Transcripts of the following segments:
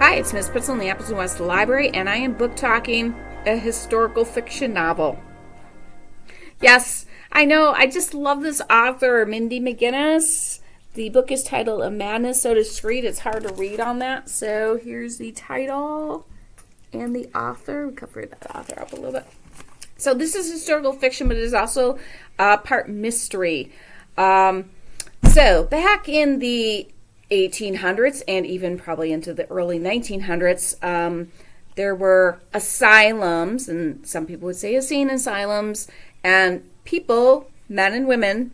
Hi, it's Miss Pitzel in the Appleton West Library, and I am book talking a historical fiction novel. Yes, I know, I just love this author, Mindy McGinnis. The book is titled A Madness So Discreet. It's hard to read on that, so here's the title and the author. We covered that author up a little bit. So this is historical fiction, but it is also part mystery. So back in the 1800s and even probably into the early 1900s, there were asylums, and some people would say insane asylums, and people, men and women,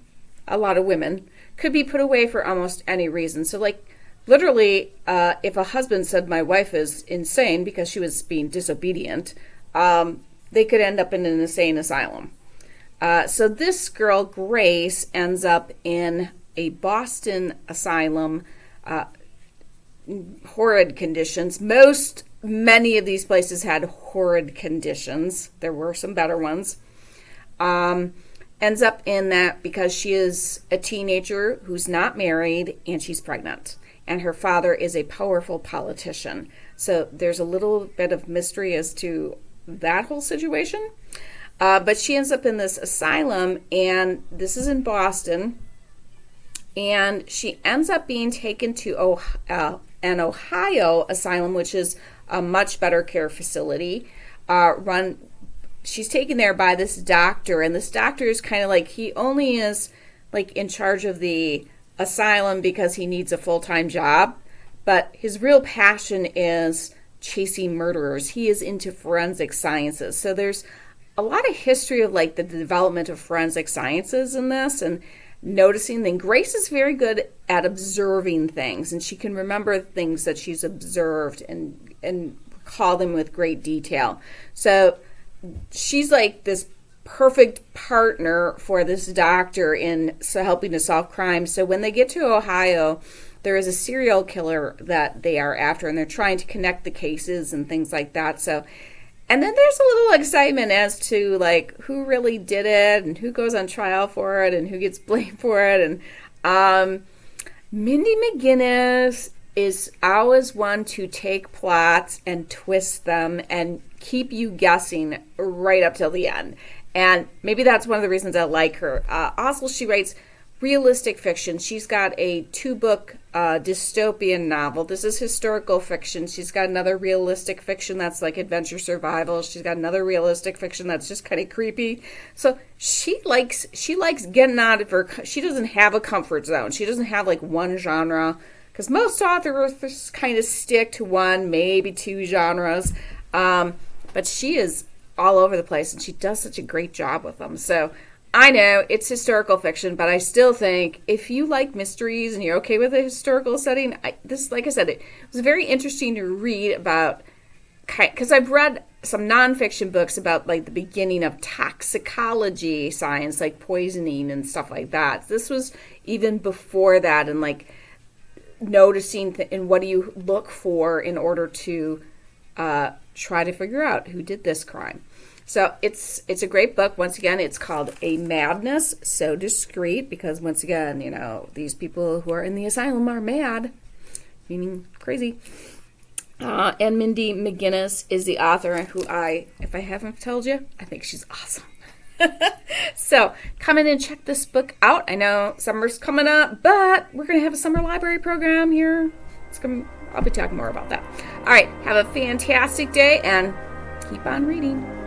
a lot of women, could be put away for almost any reason. So like literally, if a husband said my wife is insane because she was being disobedient, they could end up in an insane asylum. So this girl, Grace, ends up in a Boston asylum. Horrid conditions. Many of these places had horrid conditions. There were some better ones. Ends up in that because she is a teenager who's not married and she's pregnant. And her father is a powerful politician. So there's a little bit of mystery as to that whole situation. But she ends up in this asylum, and this is in Boston. And she ends up being taken to an Ohio asylum, which is a much better care facility. She's taken there by this doctor, and this doctor is kind of like, he only is like in charge of the asylum because he needs a full-time job, but his real passion is chasing murderers. He is into forensic sciences. So there's a lot of history of like the development of forensic sciences in this, and noticing things. Grace is very good at observing things, and she can remember things that she's observed and recall them with great detail. So she's like this perfect partner for this doctor in helping to solve crimes. So when they get to Ohio, there is a serial killer that they are after, and they're trying to connect the cases and things like that. So, and then there's a little excitement as to like who really did it and who goes on trial for it and who gets blamed for it. And Mindy McGinnis is always one to take plots and twist them and keep you guessing right up till the end. And maybe that's one of the reasons I like her. Also, she writes realistic fiction. She's got a 2-book dystopian novel. This is historical fiction. She's got another realistic fiction that's like adventure survival. She's got another realistic fiction that's just kind of creepy. So she likes getting out of her. She doesn't have a comfort zone. She doesn't have like one genre, because most authors kind of stick to one, maybe 2 genres. But she is all over the place, and she does such a great job with them. So I know it's historical fiction, but I still think if you like mysteries and you're okay with a historical setting, like I said, it was very interesting to read about, because I've read some nonfiction books about like the beginning of toxicology science, like poisoning and stuff like that. This was even before that, and like noticing and what do you look for in order to try to figure out who did this crime. So it's a great book. Once again, it's called A Madness So Discreet, because once again, you know, these people who are in the asylum are mad, meaning crazy. And Mindy McGinnis is the author, who if I haven't told you, I think she's awesome. So come in and check this book out. I know summer's coming up, but we're going to have a summer library program here. I'll be talking more about that. All right, have a fantastic day and keep on reading.